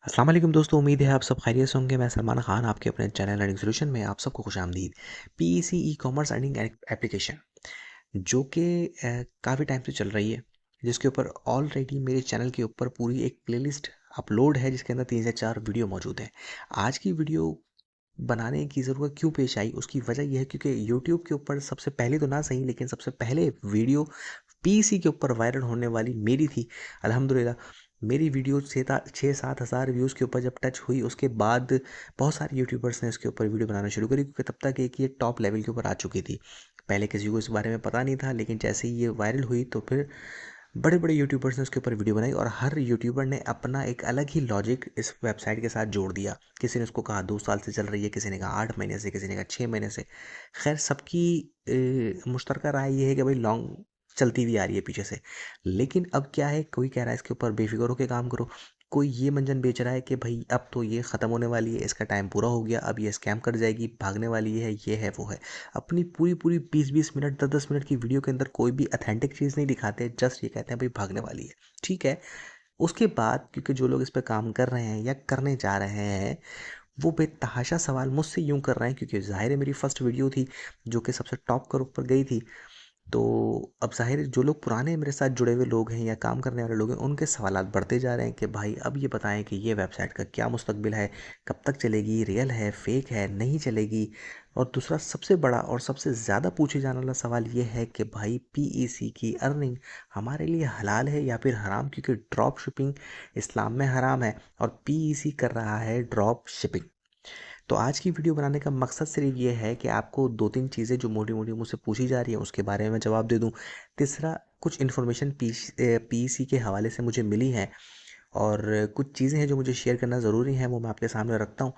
अस्सलाम वालेकुम दोस्तों, उम्मीद है आप सब खैरियत से होंगे। मैं सलमान खान आपके अपने चैनल अर्निंग सॉल्यूशन में आप सबको खुशामदीद। PEC e commerce earning application जो कि काफ़ी टाइम से चल रही है, जिसके ऊपर ऑलरेडी मेरे चैनल के ऊपर पूरी एक प्लेलिस्ट अपलोड है जिसके अंदर 3 से 4 वीडियो मौजूद हैं। आज की वीडियो बनाने की ज़रूरत क्यों पेश आई, उसकी वजह यह है क्योंकि यूट्यूब के ऊपर सबसे पहले तो ना सही लेकिन सबसे पहले वीडियो पीसी के ऊपर वायरल होने वाली मेरी थी। अल्हम्दुलिल्लाह मेरी वीडियो 6-7 हज़ार व्यूज़ के ऊपर जब टच हुई, उसके बाद बहुत सारे यूट्यूबर्स ने इसके ऊपर वीडियो बनाना शुरू करी क्योंकि तब तक एक ये टॉप लेवल के ऊपर आ चुकी थी। पहले किसी को इस बारे में पता नहीं था, लेकिन जैसे ही ये वायरल हुई तो फिर बड़े बड़े यूट्यूबर्स ने उसके ऊपर वीडियो बनाई और हर यूट्यूबर ने अपना एक अलग ही लॉजिक इस वेबसाइट के साथ जोड़ दिया। किसी ने उसको कहा 2 साल से चल रही है, किसी ने कहा 8 महीने से, किसी ने कहा 6 महीने से। खैर सबकी मुश्तरका राय ये है कि भाई लॉन्ग चलती हुई आ रही है पीछे से। लेकिन अब क्या है, कोई कह रहा है इसके ऊपर बेफिक्र होकर काम करो, कोई ये मंजन बेच रहा है कि भाई अब तो ये ख़त्म होने वाली है, इसका टाइम पूरा हो गया, अब ये स्कैम कर जाएगी, भागने वाली है, ये है वो है। अपनी पूरी पूरी 20-20 मिनट 10-10 मिनट की वीडियो के अंदर कोई भी अथेंटिक चीज़ नहीं दिखाते, जस्ट ये कहते हैं भाई भागने वाली है। ठीक है। उसके बाद क्योंकि जो लोग इस पे काम कर रहे हैं या करने जा रहे हैं, वो बेतहाशा सवाल मुझसे यूं कर रहे हैं क्योंकि ज़ाहिर है मेरी फर्स्ट वीडियो थी जो कि सबसे टॉप के ऊपर गई थी। तो अब ज़ाहिर है जो लोग पुराने मेरे साथ जुड़े हुए लोग हैं या काम करने वाले लोग हैं, उनके सवालात बढ़ते जा रहे हैं कि भाई अब ये बताएं कि ये वेबसाइट का क्या मुस्तकबिल है, कब तक चलेगी, रियल है, फेक है, नहीं चलेगी। और दूसरा सबसे बड़ा और सबसे ज़्यादा पूछे जाने वाला सवाल ये है कि भाई पीईसी की अर्निंग हमारे लिए हलाल है या फिर हराम, क्योंकि ड्रॉप शिपिंग इस्लाम में हराम है और पीईसी कर रहा है ड्रॉप शिपिंग। तो आज की वीडियो बनाने का मकसद सिर्फ ये है कि आपको 2-3 चीज़ें जो मोटी मोटी मुझसे पूछी जा रही हैं उसके बारे में जवाब दे दूं। तीसरा, कुछ इन्फॉर्मेशन पीईसी के हवाले से मुझे मिली है और कुछ चीज़ें हैं जो मुझे शेयर करना ज़रूरी है, वो मैं आपके सामने रखता हूं।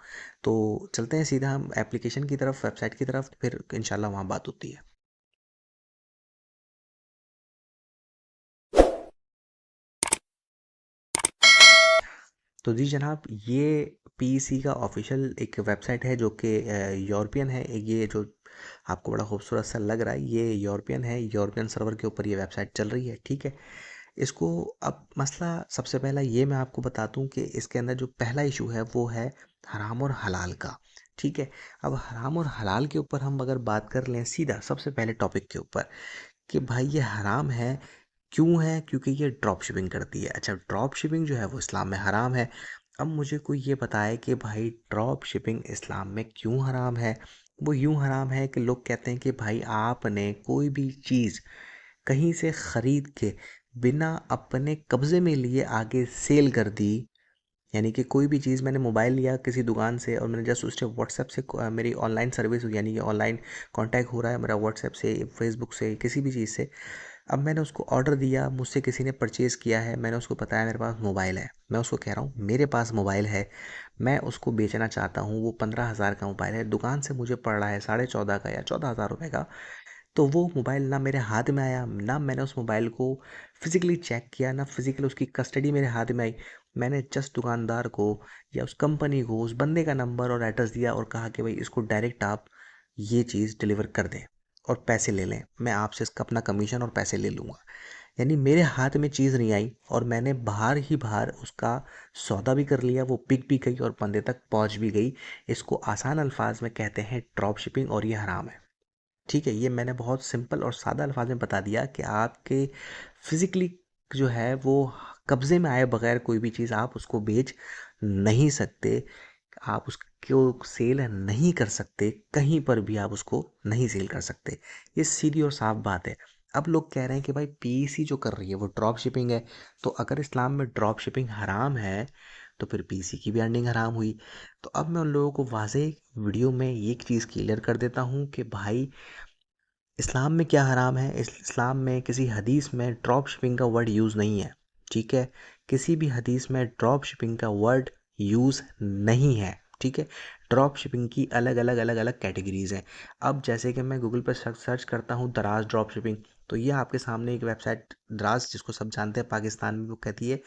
तो चलते हैं सीधा हम एप्लीकेशन की तरफ, वेबसाइट की तरफ, फिर इंशाल्लाह वहाँ बात होती है। तो जी जनाब, ये पीईसी का ऑफिशियल एक वेबसाइट है जो कि यूरोपियन है। ये जो आपको बड़ा खूबसूरत सा लग रहा है, ये यूरोपियन है, यूरोपियन सर्वर के ऊपर ये वेबसाइट चल रही है। ठीक है। इसको अब मसला सबसे पहला ये मैं आपको बता दूं कि इसके अंदर जो पहला इशू है वो है हराम और हलाल का। ठीक है। अब हराम और हलाल के ऊपर हम अगर बात कर लें सीधा सबसे पहले टॉपिक के ऊपर कि भाई ये हराम है, क्यों है? क्योंकि ये ड्रॉप शिपिंग करती है। अच्छा, ड्रॉप शिपिंग जो है वो इस्लाम में हराम है। अब मुझे कोई ये बताए कि भाई ड्रॉप शिपिंग इस्लाम में क्यों हराम है। वो यूं हराम है कि लोग कहते हैं कि भाई आपने कोई भी चीज़ कहीं से ख़रीद के बिना अपने कब्ज़े में लिए आगे सेल कर दी, यानी कि कोई भी चीज़ मैंने मोबाइल लिया किसी दुकान से और मैंने जस्ट उससे व्हाट्सएप से मेरी ऑनलाइन सर्विस यानी कि ऑनलाइन कांटेक्ट हो रहा है मेरा व्हाट्सएप से, फेसबुक से, किसी भी चीज़ से। अब मैंने उसको ऑर्डर दिया, मुझसे किसी ने परचेज़ किया है, मैंने उसको बताया मेरे पास मोबाइल है, मैं उसको कह रहा हूँ मेरे पास मोबाइल है, मैं उसको बेचना चाहता हूँ, वो 15,000 का मोबाइल है, दुकान से मुझे पड़ रहा है 14,500 का या 14,000 रुपये का। तो वो मोबाइल ना मेरे हाथ में आया, ना मैंने उस मोबाइल को फिज़िकली चेक किया, ना फिज़िकली उसकी कस्टडी मेरे हाथ में आई। मैंने जस्ट दुकानदार को या उस कंपनी को उस बंदे का नंबर और एड्रेस दिया और कहा कि भाई इसको डायरेक्ट आप ये चीज़ डिलीवर कर दें और पैसे ले लें, मैं आपसे इसका अपना कमीशन और पैसे ले लूँगा। यानी मेरे हाथ में चीज़ नहीं आई और मैंने बाहर ही बाहर उसका सौदा भी कर लिया, वो बिक भी गई और बंदे तक पहुंच भी गई। इसको आसान अल्फाज में कहते हैं ड्रॉप शिपिंग और ये हराम है। ठीक है। ये मैंने बहुत सिंपल और सादा अल्फाज में बता दिया कि आपके फिज़िकली जो है वो कब्ज़े में आए बगैर कोई भी चीज़ आप उसको बेच नहीं सकते, आप उसको सेल नहीं कर सकते, कहीं पर भी आप उसको नहीं सेल कर सकते। ये सीधी और साफ बात है। अब लोग कह रहे हैं कि भाई पीसी जो कर रही है वो ड्रॉप शिपिंग है, तो अगर इस्लाम में ड्रॉप शिपिंग हराम है तो फिर पीसी की भी अर्निंग हराम हुई। तो अब मैं उन लोगों को वाज़ेह वीडियो में एक चीज़ क्लियर कर देता हूँ कि भाई इस्लाम में क्या हराम है। इस्लाम में किसी हदीस में ड्रॉप शिपिंग का वर्ड यूज़ नहीं है। ठीक है। किसी भी हदीस में ड्रॉप शिपिंग का वर्ड यूज़ नहीं है। ठीक है। ड्रॉप शिपिंग की अलग अलग अलग अलग कैटेगरीज़ हैं। अब जैसे कि मैं गूगल पर सर्च करता हूँ दराज ड्रॉप शिपिंग, तो ये आपके सामने एक वेबसाइट दराज जिसको सब जानते हैं पाकिस्तान में, वो कहती है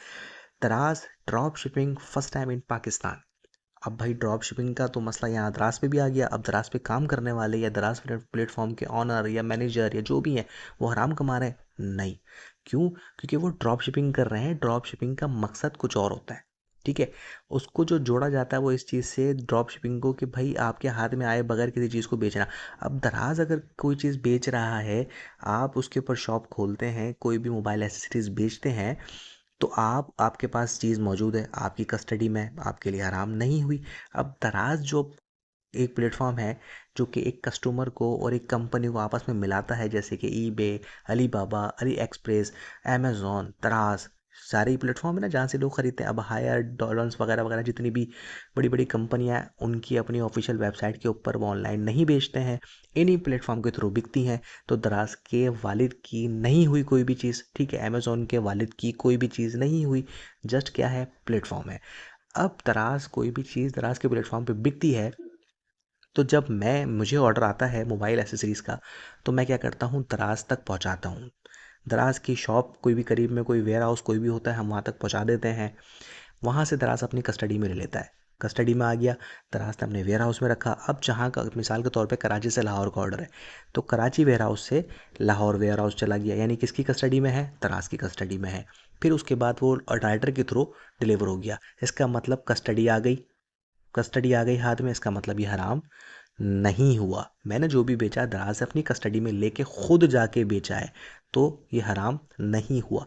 दराज drop shipping first time in Pakistan. अब भाई ड्रॉप शिपिंग का तो मसला यहाँ दराज पे भी आ गया। अब दराज पे काम करने वाले या दराज प्लेटफॉर्म के ऑनर या मैनेजर या जो भी हैं वो हराम कमा रहे हैं? नहीं। क्यों? क्योंकि वो ड्रॉप शिपिंग कर रहे हैं। ड्रॉप शिपिंग का मकसद कुछ और होता है। ठीक है। उसको जो जोड़ा जाता है वो इस चीज़ से ड्रॉप शिपिंग को, कि भाई आपके हाथ में आए बगैर किसी चीज़ को बेचना। अब दराज अगर कोई चीज़ बेच रहा है, आप उसके ऊपर शॉप खोलते हैं, कोई भी मोबाइल एसेसरीज बेचते हैं, तो आपके पास चीज़ मौजूद है, आपकी कस्टडी में, आपके लिए हराम नहीं हुई। अब दराज जो एक प्लेटफॉर्म है जो कि एक कस्टमर को और एक कंपनी को आपस में मिलाता है, जैसे कि eBay, Alibaba, Ali express, Amazon, दराज, सारे ही प्लेटफॉर्म है ना जहाँ से लोग खरीदते हैं। अब हायर, डॉलर्स वगैरह वगैरह जितनी भी बड़ी बड़ी कंपनियां हैं, उनकी अपनी ऑफिशियल वेबसाइट के ऊपर वो ऑनलाइन नहीं बेचते हैं, इन्हीं प्लेटफॉर्म के थ्रू बिकती हैं। तो दराज के वालिद की नहीं हुई कोई भी चीज़, ठीक है, अमेज़ॉन के वालिद की कोई भी चीज़ नहीं हुई, जस्ट क्या है, प्लेटफॉर्म है। अब दराज कोई भी चीज़ दराज के प्लेटफॉर्म पे बिकती है, तो जब मुझे ऑर्डर आता है मोबाइल एसेसरीज़ का, तो मैं क्या करता हूँ, दराज तक पहुँचाता हूँ। दराज की शॉप कोई भी करीब में, कोई वेयर हाउस कोई भी होता है, हम वहाँ तक पहुँचा देते हैं। वहाँ से दराज अपनी कस्टडी में ले लेता है, कस्टडी में आ गया, दराज ने अपने वेयर हाउस में रखा। अब जहाँ का मिसाल के तौर पे कराची से लाहौर का ऑर्डर है, तो कराची वेयर हाउस से लाहौर वेयर हाउस चला गया, यानी किसकी कस्टडी में है, दराज की कस्टडी में है। फिर उसके बाद वो डायरेक्टर के थ्रू डिलीवर हो गया। इसका मतलब कस्टडी आ गई, कस्टडी आ गई हाथ में, इसका मतलब ये हराम नहीं हुआ। मैंने जो भी बेचा दराज से अपनी कस्टडी में लेके खुद जाके बेचा है, तो ये हराम नहीं हुआ।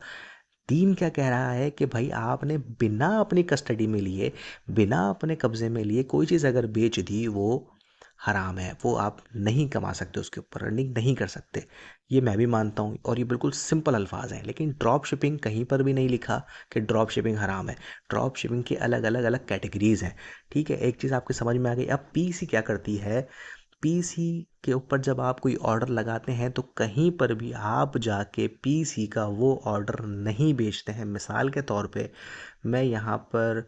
दीन क्या कह रहा है कि भाई आपने बिना अपनी कस्टडी में लिए, बिना अपने कब्जे में लिए कोई चीज़ अगर बेच दी, वो हराम है, वो आप नहीं कमा सकते, उसके ऊपर अर्निंग नहीं कर सकते। ये मैं भी मानता हूँ और ये बिल्कुल सिंपल अल्फाज हैं। लेकिन ड्रॉप शिपिंग कहीं पर भी नहीं लिखा कि ड्रॉप शिपिंग हराम है। ड्रॉप शिपिंग की अलग अलग अलग कैटेगरीज हैं, ठीक है। एक चीज़ आपके समझ में आ गई। अब पीसी क्या करती है, पीसी के ऊपर जब आप कोई ऑर्डर लगाते हैं, तो कहीं पर भी आप जाके पीसी का वो ऑर्डर नहीं बेचते हैं। मिसाल के तौर पे मैं यहाँ पर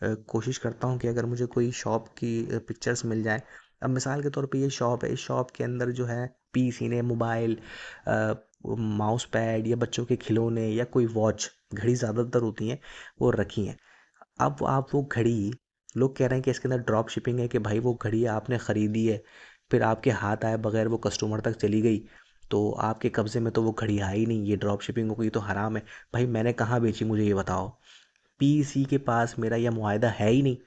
कोशिश करता हूँ कि अगर मुझे कोई शॉप की पिक्चर्स मिल जाए। अब मिसाल के तौर पे ये शॉप है, इस शॉप के अंदर जो है पीसी ने मोबाइल, माउस पैड या बच्चों के खिलौने या कोई वॉच, घड़ी ज़्यादातर होती हैं, वो रखी हैं। अब आप वो घड़ी, लोग कह रहे हैं कि इसके अंदर ड्रॉप शिपिंग है, कि भाई वो घड़ी आपने ख़रीदी है, फिर आपके हाथ आए बगैर वो कस्टमर तक चली गई, तो आपके कब्ज़े में तो वो घड़ी आई नहीं, ये ड्रॉप शिपिंग हो गई, तो हराम है। भाई मैंने कहाँ बेची, मुझे ये बताओ। पीसी के पास मेरा यह मुआहदा है ही नहीं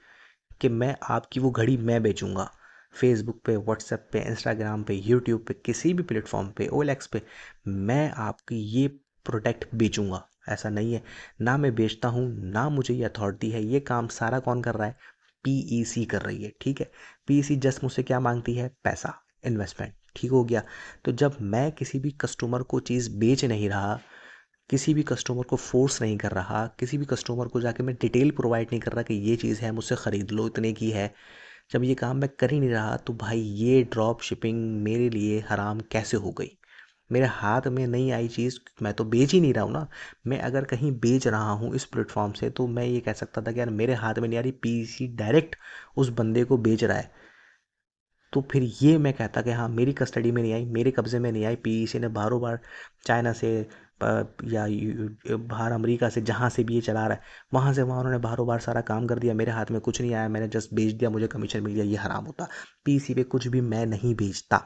कि मैं आपकी वो घड़ी मैं बेचूंगा। फेसबुक पे, व्हाट्सएप पे, इंस्टाग्राम पे, यूट्यूब पे, किसी भी प्लेटफॉर्म पे, ओएलएक्स पे मैं आपकी ये प्रोडक्ट बेचूंगा, ऐसा नहीं है। ना मैं बेचता हूँ, ना मुझे ये अथॉरिटी है। ये काम सारा कौन कर रहा है, पीईसी कर रही है, ठीक है। पीईसी जस्ट मुझसे क्या मांगती है, पैसा, इन्वेस्टमेंट, ठीक हो गया। तो जब मैं किसी भी कस्टमर को चीज़ बेच नहीं रहा, किसी भी कस्टमर को फोर्स नहीं कर रहा, किसी भी कस्टमर को जाके मैं डिटेल प्रोवाइड नहीं कर रहा कि ये चीज़ है, मुझसे ख़रीद लो, इतने की है, जब ये काम मैं कर ही नहीं रहा, तो भाई ये ड्रॉप शिपिंग मेरे लिए हराम कैसे हो गई। मेरे हाथ में नहीं आई चीज़, मैं तो बेच ही नहीं रहा हूँ ना। मैं अगर कहीं बेच रहा हूँ इस प्लेटफॉर्म से, तो मैं ये कह सकता था कि यार मेरे हाथ में नहीं आ रही, पीसी डायरेक्ट उस बंदे को बेच रहा है, तो फिर ये मैं कहता कि हाँ मेरी कस्टडी में नहीं आई, मेरे कब्ज़े में नहीं आई, पीसी ने बारों बार चाइना से या बाहर अमेरिका से, जहाँ से भी ये चला रहा है, वहाँ से वहाँ उन्होंने बारों बार सारा काम कर दिया, मेरे हाथ में कुछ नहीं आया, मैंने जस्ट बेच दिया, मुझे कमीशन मिल गया, ये हराम होता। पीसी पे कुछ भी मैं नहीं बेचता।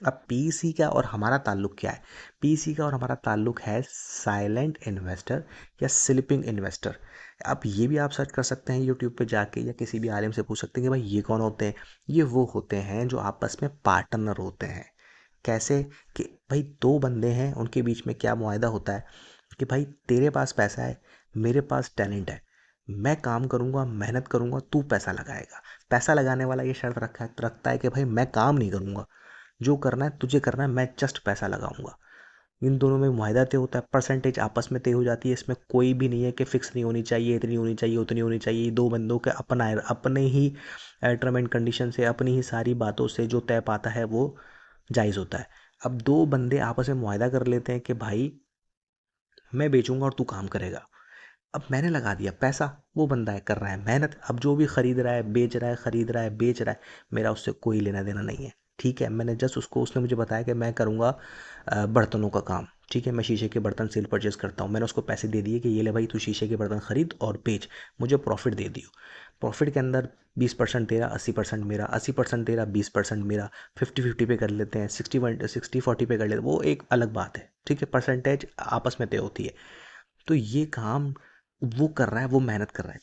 अब पीसी का और हमारा ताल्लुक क्या है, पीसी का और हमारा ताल्लुक है साइलेंट इन्वेस्टर या स्लीपिंग इन्वेस्टर। अब ये भी आप सर्च कर सकते हैं यूट्यूब पे जाके, या किसी भी आलिम से पूछ सकते हैं कि भाई ये कौन होते हैं। ये वो होते हैं जो आपस में पार्टनर होते हैं। कैसे, कि भाई दो बंदे हैं, उनके बीच में क्या मुआहदा होता है कि भाई तेरे पास पैसा है, मेरे पास टैलेंट है, मैं काम करूंगा, मेहनत करूंगा, तू पैसा लगाएगा। पैसा लगाने वाला ये शर्त रखता है कि भाई मैं काम नहीं करूंगा, जो करना है तुझे करना है, मैं जस्ट पैसा लगाऊंगा। इन दोनों में मुआहदा तय होता है, परसेंटेज आपस में तय हो जाती है। इसमें कोई भी नहीं है कि फिक्स नहीं होनी चाहिए, इतनी होनी चाहिए, उतनी होनी चाहिए। दो बंदों के अपना अपने ही टर्म एंड कंडीशन से, अपनी ही सारी बातों से जो तय पाता है वो जायज़ होता है। अब दो बंदे आपस में मुआहदा कर लेते हैं कि भाई मैं बेचूंगा और तू काम करेगा। अब मैंने लगा दिया पैसा, वो बंदा है कर रहा है मेहनत। अब जो भी खरीद रहा है, बेच रहा है, खरीद रहा है, बेच रहा है, मेरा उससे कोई लेना देना नहीं है, ठीक है। मैंने जस्ट उसको, उसने मुझे बताया कि मैं करूँगा बर्तनों का काम, ठीक है, मैं शीशे के बर्तन सेल परचेज़ करता हूँ। मैंने उसको पैसे दे दिए कि ये ले भाई तू शीशे के बर्तन खरीद और बेच, मुझे प्रॉफिट दे दियो। प्रॉफिट के अंदर 20% तेरा, 80% मेरा, 80% तेरा, 20% मेरा, 50-50 पे कर लेते हैं, 60-40 पे कर लेते हैं, वो एक अलग बात है, ठीक है। परसेंटेज आपस में तय होती है। तो ये काम वो कर रहा है, वो मेहनत कर रहा है।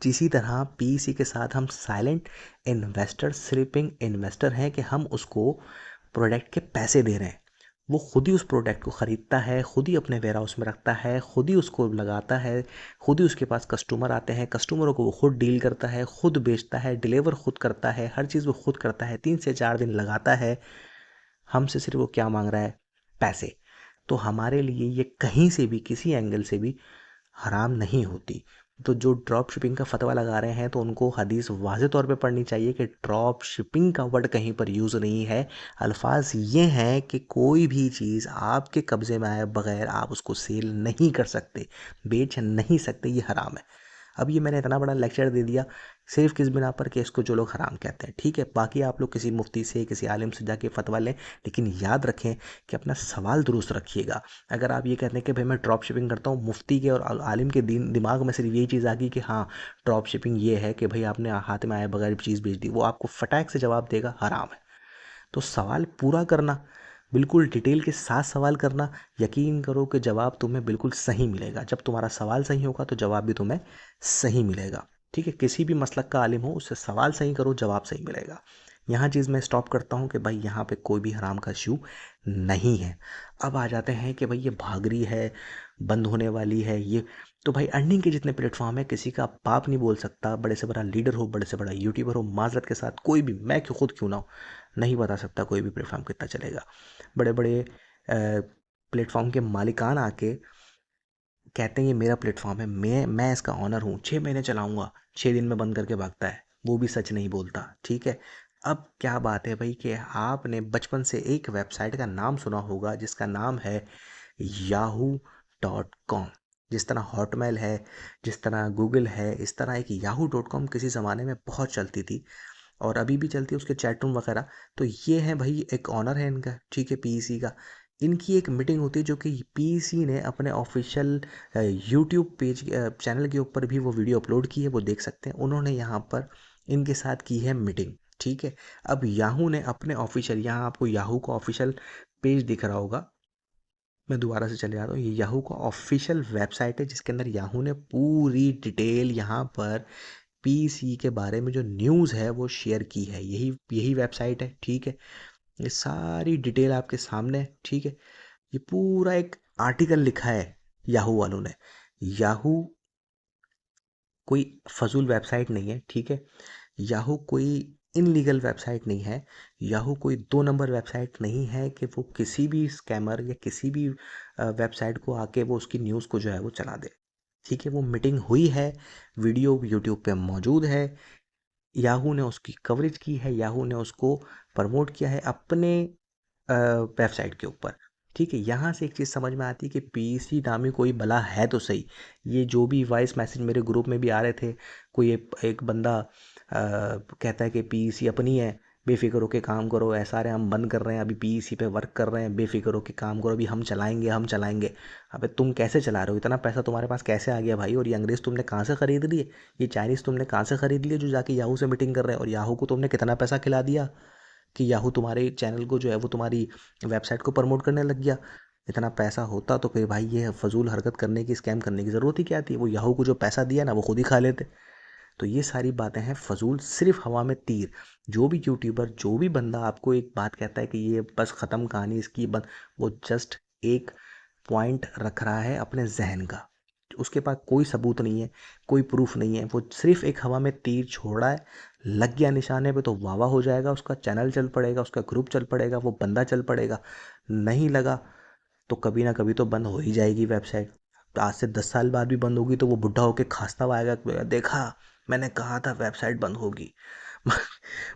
इसी तरह पीईसी के साथ हम साइलेंट इन्वेस्टर, स्लीपिंग इन्वेस्टर हैं कि हम उसको प्रोडक्ट के पैसे दे रहे हैं। वो खुद ही उस प्रोडक्ट को ख़रीदता है, खुद ही अपने वेयर हाउस में रखता है, खुद ही उसको लगाता है, खुद ही उसके पास कस्टमर आते हैं, कस्टमरों को वो खुद डील करता है, खुद बेचता है, डिलीवर खुद करता है, हर चीज़ वो खुद करता है, 3 से 4 दिन लगाता है। हमसे सिर्फ वो क्या मांग रहा है? पैसे। तो हमारे लिए ये कहीं से भी, किसी एंगल से भी हराम नहीं होती। तो जो ड्रॉप शिपिंग का फतवा लगा रहे हैं तो उनको हदीस वाज़े तौर पे पढ़नी चाहिए कि ड्रॉप शिपिंग का वर्ड कहीं पर यूज़ नहीं है। अल्फाज ये हैं कि कोई भी चीज़ आपके कब्ज़े में आए बगैर आप उसको सेल नहीं कर सकते, बेच नहीं सकते, ये हराम है। अब ये मैंने इतना बड़ा लेक्चर दे दिया सिर्फ किस बिना पर कि इसको जो लोग हराम कहते हैं, ठीक है। बाकी आप लोग किसी मुफ्ती से, किसी आलिम से जाके फतवा लें, लेकिन याद रखें कि अपना सवाल दुरुस्त रखिएगा। अगर आप ये कहते हैं कि भाई मैं ड्रॉप शिपिंग करता हूँ, मुफ्ती के और आलिम के दिमाग में सिर्फ यही चीज़ आ गई कि हाँ ड्रॉप शिपिंग ये है कि भाई आपने हाथ में आए बगैर चीज़ बेच दी, वो आपको फटाक से जवाब देगा हराम है। तो सवाल पूरा करना, बिल्कुल डिटेल के साथ सवाल करना, यकीन करो कि जवाब तुम्हें बिल्कुल सही मिलेगा। जब तुम्हारा सवाल सही होगा तो जवाब भी तुम्हें सही मिलेगा, ठीक है। किसी भी मसलक का आलिम हो, उससे सवाल सही करो, जवाब सही मिलेगा। यहाँ चीज़ मैं स्टॉप करता हूँ कि भाई यहाँ पे कोई भी हराम का इशू नहीं है। अब आ जाते हैं कि भाई ये भाग रही है, बंद होने वाली है ये। तो भाई अर्निंग के जितने प्लेटफॉर्म है, किसी का बाप नहीं बोल सकता, बड़े से बड़ा लीडर हो, बड़े से बड़ा यूट्यूबर हो, माजरत के साथ कोई भी, मैं क्यों खुद क्यों ना हो, नहीं बता सकता कोई भी प्लेटफॉर्म कितना चलेगा। बड़े बड़े प्लेटफॉर्म के मालिकान आके कहते हैं ये मेरा प्लेटफॉर्म है, मैं इसका ऑनर हूँ, 6 महीने चलाऊँगा, 6 दिन में बंद करके भागता है, वो भी सच नहीं बोलता, ठीक है। अब क्या बात है भाई कि आपने बचपन से एक वेबसाइट का नाम सुना होगा जिसका नाम है yahoo.com। जिस तरह हॉटमेल है, जिस तरह गूगल है, इस तरह एक yahoo.com किसी ज़माने में बहुत चलती थी और अभी भी चलती है, उसके चैट रूम वगैरह। तो ये है भाई, एक ऑनर है इनका, ठीक है, पीईसी का। इनकी एक मीटिंग होती है जो कि पीईसी ने अपने ऑफिशियल यूट्यूब पेज चैनल के ऊपर भी वो वीडियो अपलोड की है, वो देख सकते हैं। उन्होंने यहाँ पर इनके साथ की है मीटिंग, ठीक है। अब याहू ने अपने ऑफिशियल, यहाँ आपको याहू का ऑफिशियल पेज दिख रहा होगा, मैं दोबारा से चले जाता हूँ। ये याहू का ऑफिशियल वेबसाइट है जिसके अंदर याहू ने पूरी डिटेल यहाँ पर पीसी के बारे में जो न्यूज़ है वो शेयर की है। यही यही वेबसाइट है, ठीक है। ये सारी डिटेल आपके सामने है, ठीक है। ये पूरा एक आर्टिकल लिखा है याहू वालों ने। याहू कोई फजूल वेबसाइट नहीं है, ठीक है। याहू कोई इनलीगल वेबसाइट नहीं है। याहू कोई 2 नंबर वेबसाइट नहीं है कि वो किसी भी स्कैमर या किसी भी वेबसाइट को आके वो उसकी न्यूज़ को जो है वो चला दे, ठीक है। वो मीटिंग हुई है, वीडियो यूट्यूब पे मौजूद है, याहू ने उसकी कवरेज की है, याहू ने उसको प्रमोट किया है अपने वेबसाइट के ऊपर, ठीक है। यहाँ से एक चीज़ समझ में आती है कि पीसी नामी कोई बला है तो सही। ये जो भी वॉइस मैसेज मेरे ग्रुप में भी आ रहे थे, कोई एक बंदा कहता है कि पीसी अपनी है, बेफिक्र होके काम करो, एसआर हम बंद कर रहे हैं, अभी पीसी पे वर्क कर रहे हैं, बेफिक्र होके काम करो, अभी हम चलाएंगे हम चलाएंगे। अबे तुम कैसे चला रहे हो? इतना पैसा तुम्हारे पास कैसे आ गया भाई? और ये अंग्रेज़ तुमने कहाँ से ख़रीद लिए? ये चाइनीज़ तुमने कहाँ से ख़रीद लिए जो जाके याहू से मीटिंग कर रहे हैं? और याहू को तुमने कितना पैसा खिला दिया कि याहू तुम्हारे चैनल को जो है वो तुम्हारी वेबसाइट को प्रमोट करने लग गया? इतना पैसा होता तो फिर भाई ये फजूल हरकत करने की, स्कैम करने की ज़रूरत ही क्या थी? वो याहू को जो पैसा दिया ना वो खुद ही खा लेते। तो ये सारी बातें हैं फजूल, सिर्फ हवा में तीर। जो भी यूट्यूबर, जो भी बंदा आपको एक बात कहता है कि ये बस ख़त्म कहानी इसकी बंद, वो जस्ट एक पॉइंट रख रहा है अपने जहन का, उसके पास कोई सबूत नहीं है, कोई प्रूफ नहीं है, वो सिर्फ एक हवा में तीर छोड़ा है, लग गया निशाने पे तो वाह वाह हो जाएगा, उसका चैनल चल पड़ेगा, उसका ग्रुप चल पड़ेगा, वो बंदा चल पड़ेगा। नहीं लगा तो कभी ना कभी तो बंद हो ही जाएगी वेबसाइट। तो आज से 10 साल बाद भी बंद होगी तो वो बुढ़ा होके खांसता हुआ आएगा कि देखा, मैंने कहा था वेबसाइट बंद होगी।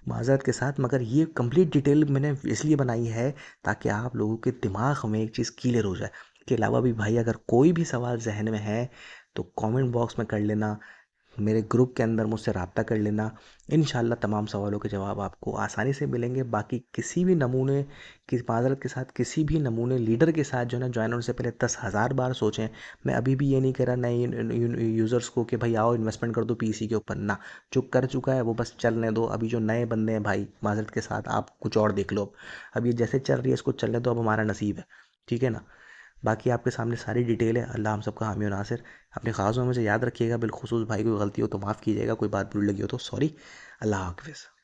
माज़रत के साथ, मगर ये कंप्लीट डिटेल मैंने इसलिए बनाई है ताकि आप लोगों के दिमाग में एक चीज़ क्लियर हो जाए। के अलावा भी भाई अगर कोई भी सवाल जहन में है तो कमेंट बॉक्स में कर लेना, मेरे ग्रुप के अंदर मुझसे रब्ता कर लेना। इंशाल्लाह तमाम सवालों के जवाब आपको आसानी से मिलेंगे। बाकी किसी भी नमूने की माज़रत के साथ, किसी भी नमूने लीडर के साथ जो है ना ज्वाइन होने से पहले 10,000 बार सोचें। मैं अभी भी ये नहीं कह रहा नए यूज़र्स को कि भाई आओ इन्वेस्टमेंट कर दो पीसी के ऊपर, ना। जो कर चुका है वो बस चलने दो। अभी जो नए बंदे हैं भाई, माज़रत के साथ आप कुछ और देख लो। अब ये जैसे चल रही है इसको चलने दो, अब हमारा नसीब है, ठीक है ना। बाकी आपके सामने सारी डिटेल है। अल्लाह हम सबका हामी और नासिर। अपने ख़ास में मुझे याद रखिएगा, बिलखुसूस भाई कोई गलती हो तो माफ़ कीजिएगा, कोई बात बुरी लगी हो तो सॉरी। अल्लाह हाफ़िज़।